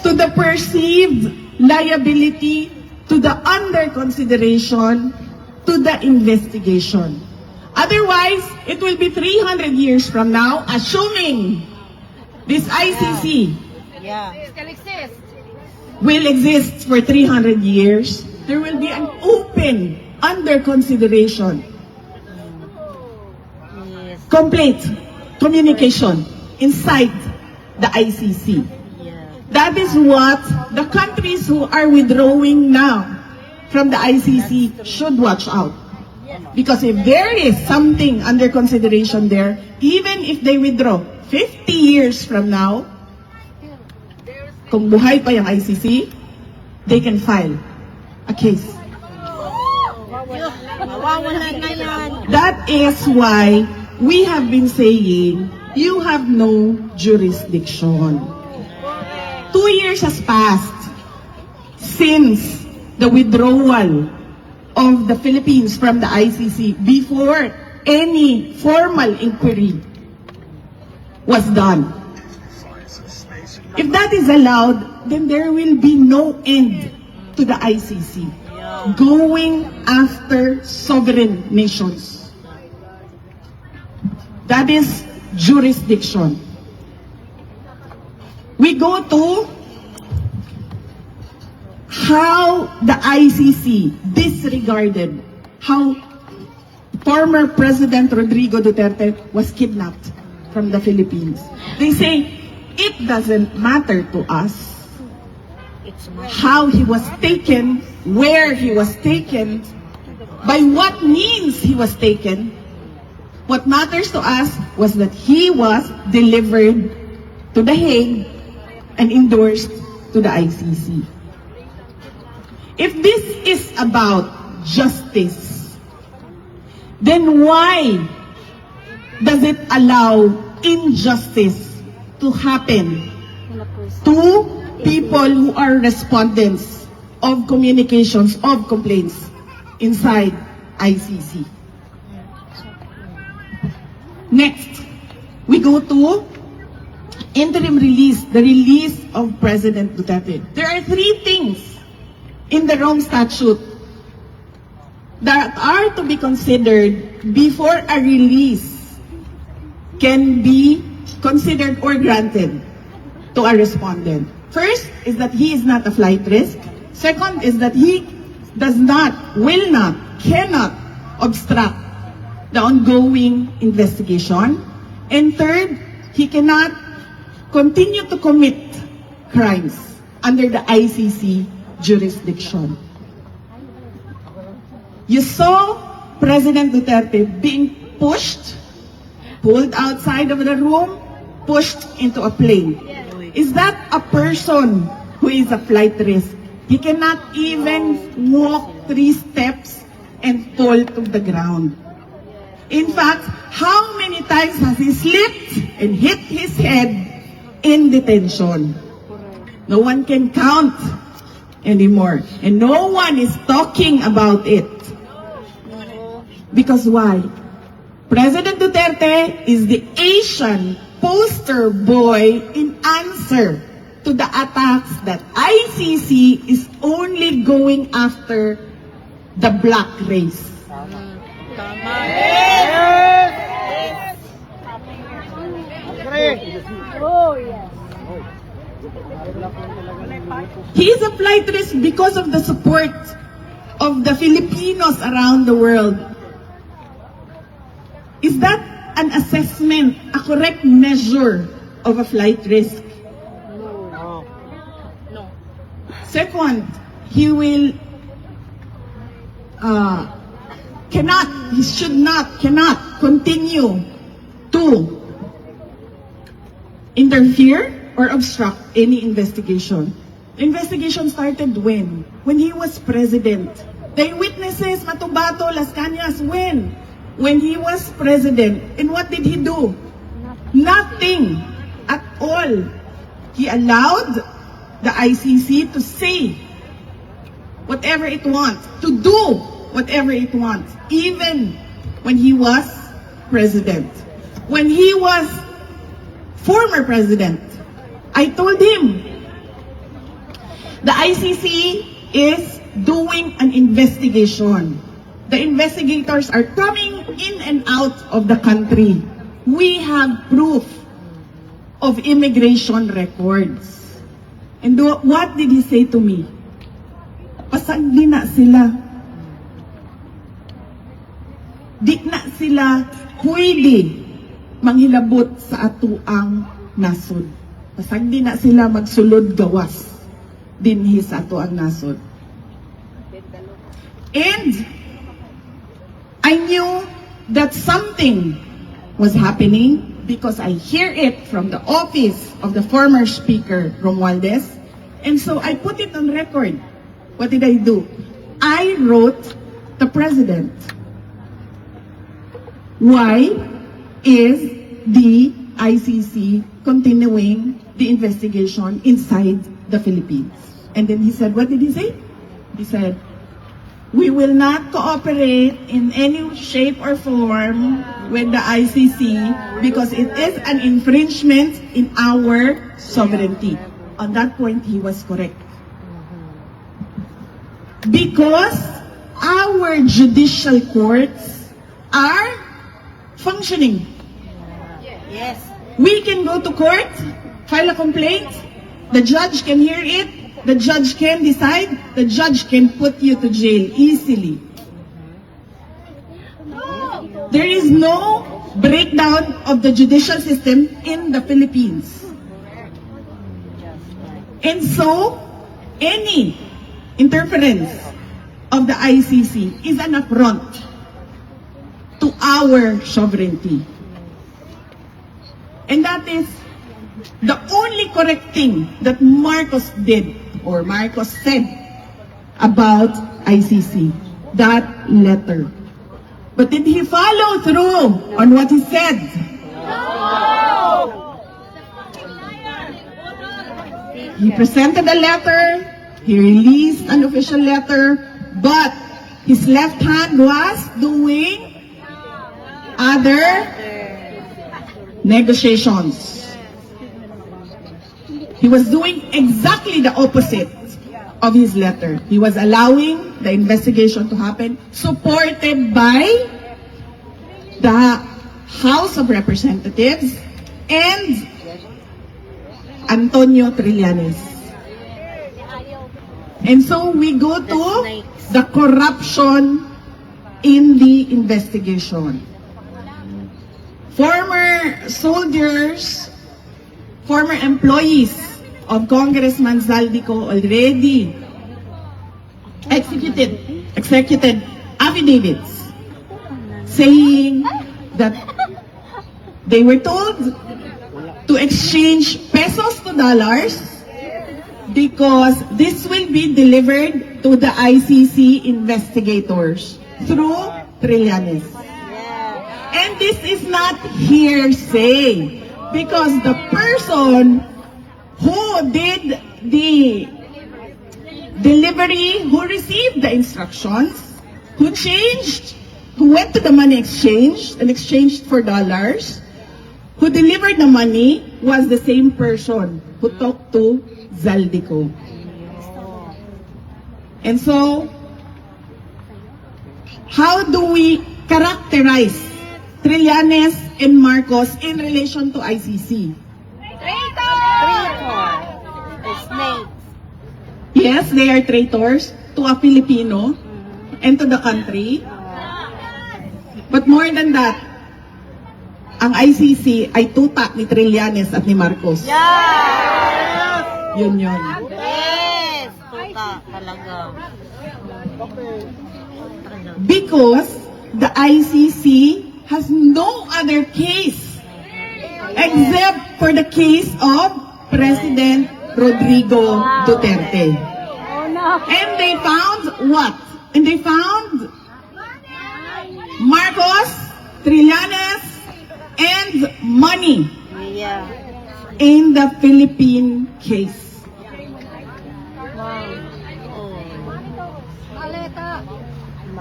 to the perceived liability, to the under consideration, to the investigation. Otherwise, it will be 300 years from now, assuming this ICC will exist for 300 years, there will be an open under consideration complaint communication inside the ICC. That is what the countries who are withdrawing now from the ICC should watch out. Because if there is something under consideration there, even if they withdraw 50 years from now, kung buhay pa yung ICC, they can file a case. That is why we have been saying, you have no jurisdiction. 2 years has passed since the withdrawal of the Philippines from the ICC before any formal inquiry was done. If that is allowed, then there will be no end to the ICC going after sovereign nations. That is jurisdiction. We go to how the ICC disregarded how former President Rodrigo Duterte was kidnapped from the Philippines. They say, it doesn't matter to us how he was taken, where he was taken, by what means he was taken. What matters to us was that he was delivered to The Hague and endorsed to the ICC. If this is about justice, then why does it allow injustice to happen to people who are respondents of communications, of complaints inside ICC? Next, we go to interim release, the release of President Duterte. There are 3 things in the Rome Statute that are to be considered before a release can be considered or granted to a respondent. First is that he is not a flight risk. Second is that he does not, will not, cannot obstruct the ongoing investigation. And third, he cannot continue to commit crimes under the ICC jurisdiction. You saw President Duterte being pushed, pulled outside of the room, pushed into a plane. Is that a person who is a flight risk? He cannot even walk 3 steps and fall to the ground. In fact, how many times has he slipped and hit his head in detention? No one can count anymore. And no one is talking about it. Because why? President Duterte is the Asian poster boy in answer to the attacks that ICC is only going after the black race. He is a flight risk because of the support of the Filipinos around the world. Is that an assessment, a correct measure of a flight risk? No. Second, he will cannot continue to interfere or obstruct any investigation. The investigation started when? When he was president. The witnesses, Matubato, Las Cañas, when? When he was president. And what did he do? Nothing at all. He allowed the ICC to say whatever it wants, to do whatever it wants, even when he was president. When he was former president, I told him, The ICC is doing an investigation. The investigators are coming in and out of the country. We have proof of immigration records. And what did he say to me? Pasagdi na sila. Di na sila pwede manghilabot sa atuang nasod. Pasagdi na sila magsulod gawas dinhi sa atuang nasod. And I knew that something was happening because I hear it from the office of the former speaker, Romualdez. And so I put it on record. What did I do? I wrote the president. Why is the ICC continuing the investigation inside the Philippines? And then he said, what did he say? He said, we will not cooperate in any shape or form with the ICC because it is an infringement in our sovereignty. On that point, he was correct. Because our judicial courts are functioning. Yes. We can go to court, file a complaint, the judge can hear it, the judge can decide, the judge can put you to jail easily. There is no breakdown of the judicial system in the Philippines. And so, any interference of the ICC is an affront to our sovereignty. And that is the only correct thing that Marcos did or Marcos said about ICC, that letter. But did he follow through on what he said? No! He presented a letter, he released an official letter, but his left hand was doing other negotiations. He was doing exactly the opposite of his letter. He was allowing the investigation to happen, supported by the House of Representatives and Antonio Trillanes. And so we go to the corruption in the investigation. Former soldiers, former employees of Congressman Zaldico already executed affidavits saying that they were told to exchange pesos to dollars because this will be delivered to the ICC investigators through Trillanes. And this is not hearsay because the person who did the delivery, who received the instructions, who went to the money exchange and exchanged for dollars, who delivered the money was the same person who talked to Zaldico. And so, how do we characterize Trillanes and Marcos in relation to ICC? Snakes. Yes, they are traitors to a Filipino and to the country. But more than that, ang ICC ay tuta ni Trillanes at ni Marcos. Yes! Yun. Yes! Tuta talaga. Because the ICC has no other case except for the case of President Rodrigo Duterte. And they found what? And they found Marcos, Trillanes, and money Yeah. in the Philippine case.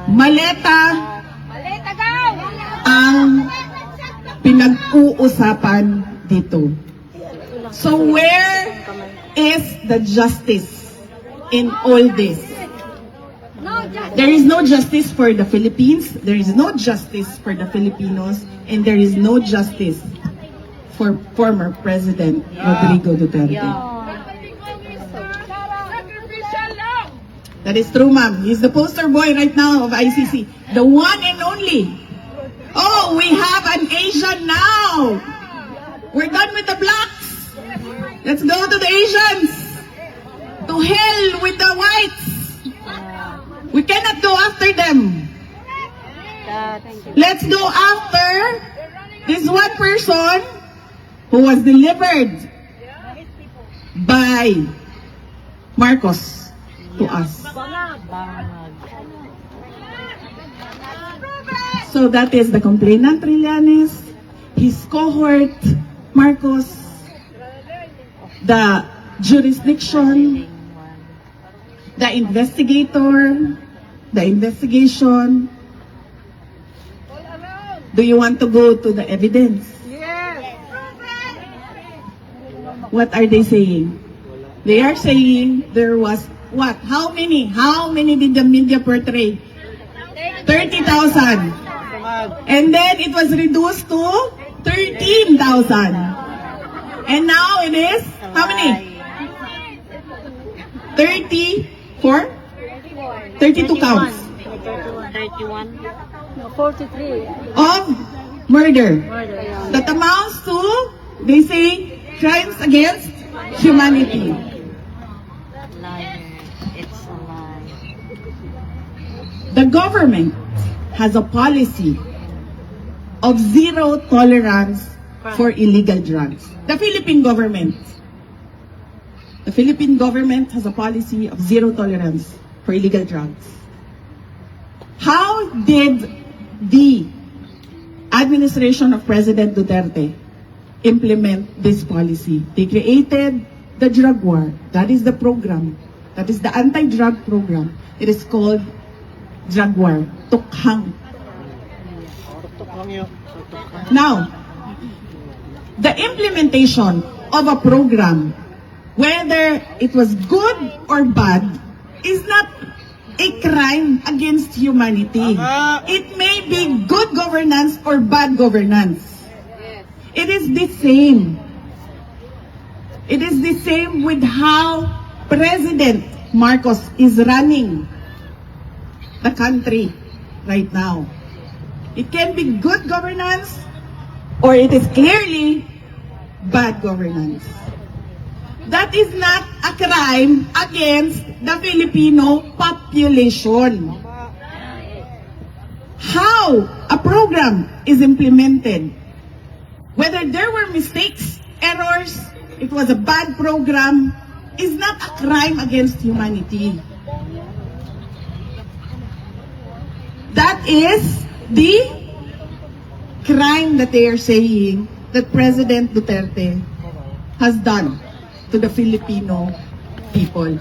Maleta ang pinag-uusapan dito. So where is the justice in all this. There is no justice for the Philippines, there is no justice for the Filipinos, and there is no justice for former President Rodrigo Duterte. That is true, ma'am. He's the poster boy right now of ICC. The one and only. Oh, we have an Asian now. We're done with the blacks. Let's go to the Asians. To hell with the whites. We cannot go after them. Let's go after this one person who was delivered by Marcos to us. So that is the complainant, Trillanes, his cohort, Marcos, the jurisdiction, the investigator, the investigation. Do you want to go to the evidence? What are they saying? They are saying there was what? How many? How many did the media portray? 30,000. And then it was reduced to 13,000. And now it is, how many? 34? 32 counts 31. 43. of murder. Yeah. That amounts to, they say, crimes against humanity. Liar. It's a lie. The government has a policy of zero tolerance for illegal drugs. The Philippine government. The Philippine government has a policy of zero tolerance for illegal drugs. How did the administration of President Duterte implement this policy? They created the drug war. That is the program. That is the anti-drug program. It is called drug war. Tukhang. Now, the implementation of a program, whether it was good or bad, is not a crime against humanity. It may be good governance or bad governance. It is the same. It is the same with how President Marcos is running the country right now. It can be good governance or it is clearly bad governance. That is not a crime against the Filipino population. How a program is implemented, whether there were mistakes, errors, it was a bad program, is not a crime against humanity. That is the crime that they are saying that President Duterte has done to the Filipino people.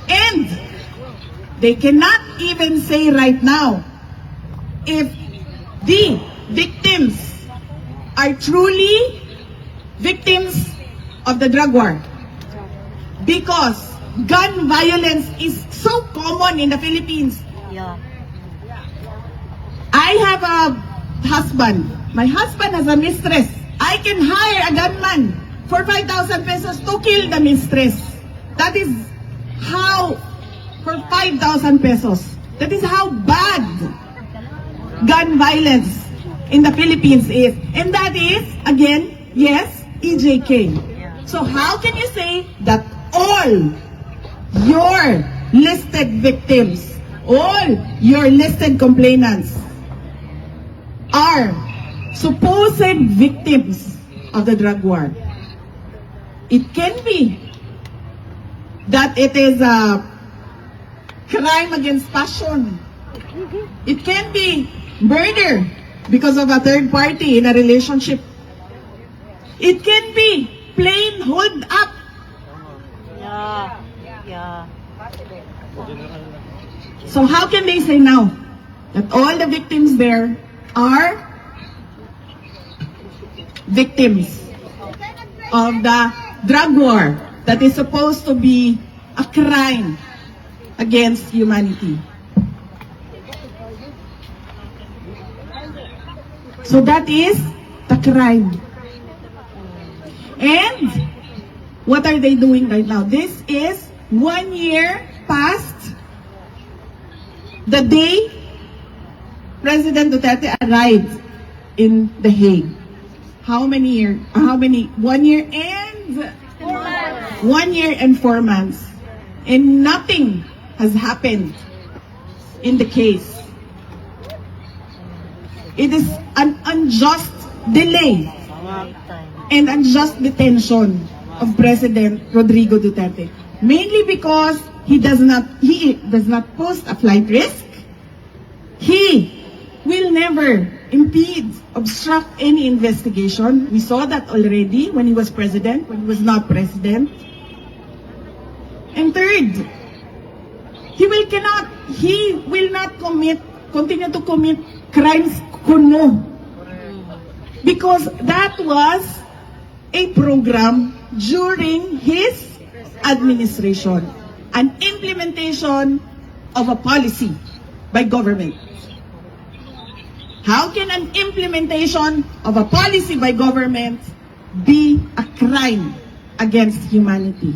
And they cannot even say right now if the victims are truly victims of the drug war. Because gun violence is so common in the Philippines. Yeah. I have a husband. My husband has a mistress. I can hire a gunman for 5,000 pesos to kill the mistress. That is how, for 5,000 pesos, that is how bad gun violence in the Philippines is. And that is, again, yes, EJK. So how can you say that all your listed victims, all your listed complainants are supposed victims of the drug war? It can be that it is a crime against passion. It can be murder because of a third party in a relationship. It can be plain hold up. Yeah. Yeah. So how can they say now that all the victims there are victims of the drug war that is supposed to be a crime against humanity. So that is the crime. And what are they doing right now? This is 1 year past the day President Duterte arrived in The Hague. How many years? 1 year and 1 year and 4 months. And nothing has happened in the case. It is an unjust delay and unjust detention of President Rodrigo Duterte. Mainly because he does not pose a flight risk. He will never impede, obstruct any investigation. We saw that already when he was president, when he was not president. And third, he will not continue to commit crimes kuno. Because that was a program during his administration, an implementation of a policy by government. How can an implementation of a policy by government be a crime against humanity?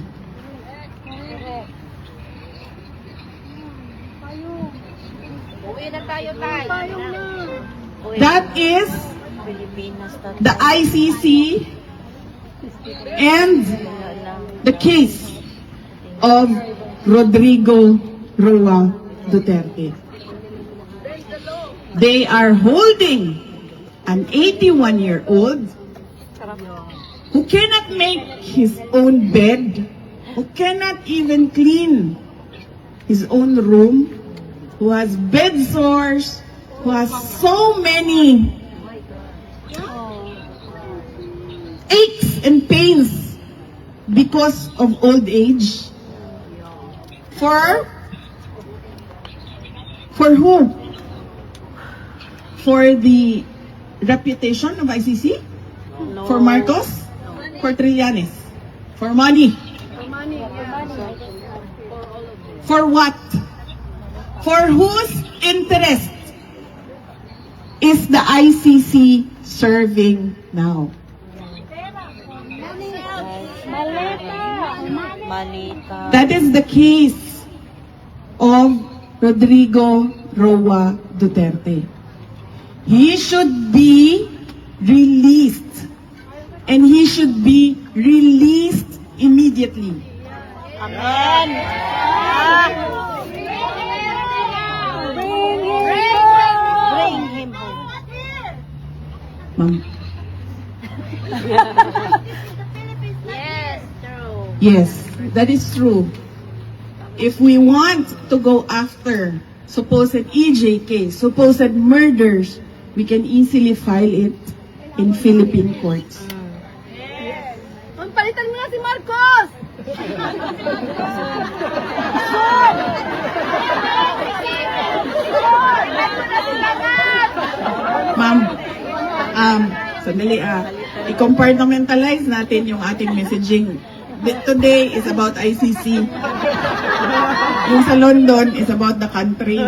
That is the ICC and the case of Rodrigo Roa Duterte. They are holding an 81-year-old who cannot make his own bed, who cannot even clean his own room, who has bed sores, who has so many aches and pains because of old age. For who? For the reputation of ICC? No. For Marcos? For Trillanes? For money? For what? For whose interest is the ICC serving now? Malita. That is the case of Rodrigo Roa Duterte. He should be released, and he should be released immediately. Amen. Bring him home. Ma'am. Yes, true. Yes, that is true. If we want to go after supposed EJK, supposed murders, we can easily file it in Philippine courts. Palitan mo na si Marcos! Ma'am, sandali i-compartmentalize natin yung ating messaging. Today is about ICC. Yung sa London is about the country.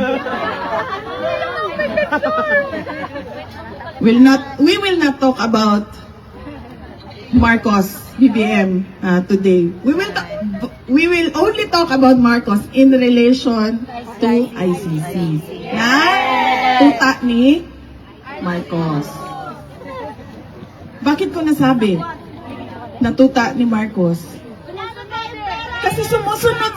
We will not talk about Marcos BBM today. We will only talk about Marcos in relation to ICC. Tuta ni Marcos. Bakit ko nasabi na tuta ni Marcos? Kasi sumusunod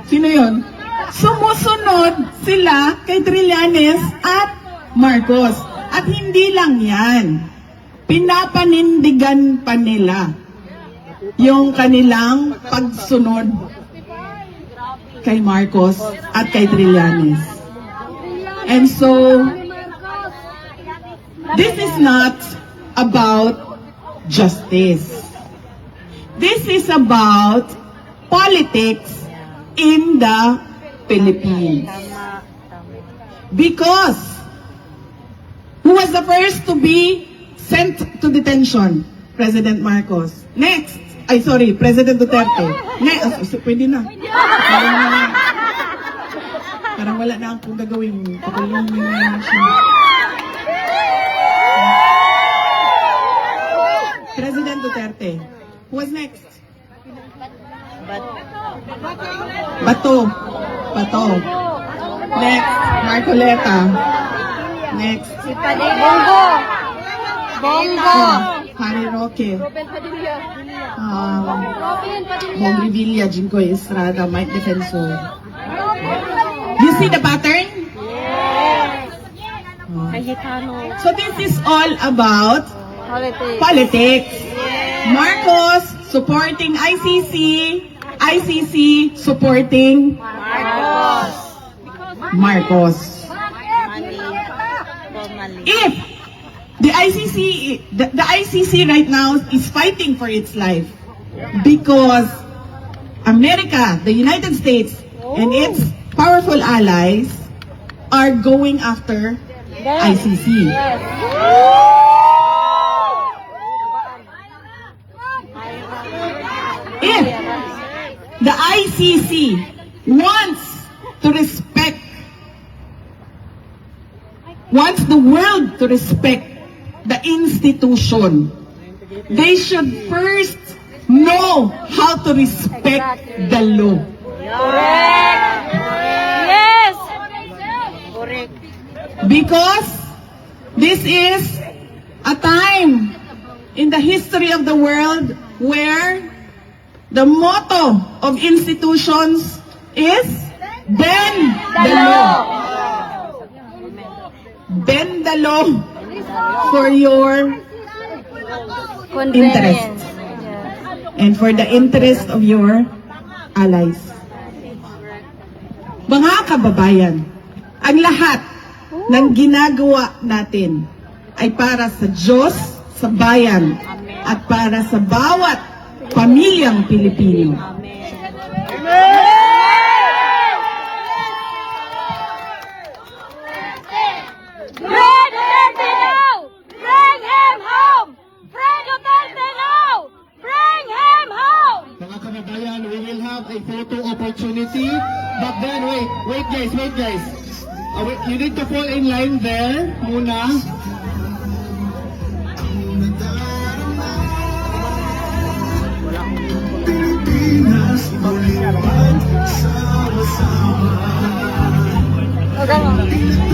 sino yon? Sumusunod sila kay Trillanes at Marcos. At hindi lang yan. Pinapanindigan pa nila yung kanilang pagsunod kay Marcos at kay Trillanes. And so, this is not about justice. This is about politics in the Philippines. Tama. Because who was the first to be sent to detention? President Marcos. President Duterte. Pwede na. Parang wala na akong gagawin. Patuloy mo na siya. President Duterte. Who was next? Bato. Bato. Next, Marcoleta. Next, Si Bongo. Bongo. Harry Roque. Robin Padilla. Robin Revilla, Jingoy Estrada, Mike Defensor. You see the pattern? Oh. Cayetano. So this is all about Politics. politics. Marcos supporting ICC, ICC supporting Marcos. Marcos. Mali. Formally. If the ICC right now is fighting for its life because America, the United States, and its powerful allies are going after ICC. If the ICC wants the world to respect the institution, they should first know how to respect the law. Correct. Yes. Correct. Because this is a time in the history of the world where the motto of institutions is bend the law. Bend the law for your Convenience. and for the interest of your allies. Mga kababayan, ang lahat ng ginagawa natin ay para sa Diyos, sa bayan, at para sa bawat pamilyang Pilipino. Bring Duterte now! Bring him home! Bring Duterte now! Bring him home! Mga kababayan, we will have a photo opportunity. But then, wait guys. You need to fall in line there muna. Okay.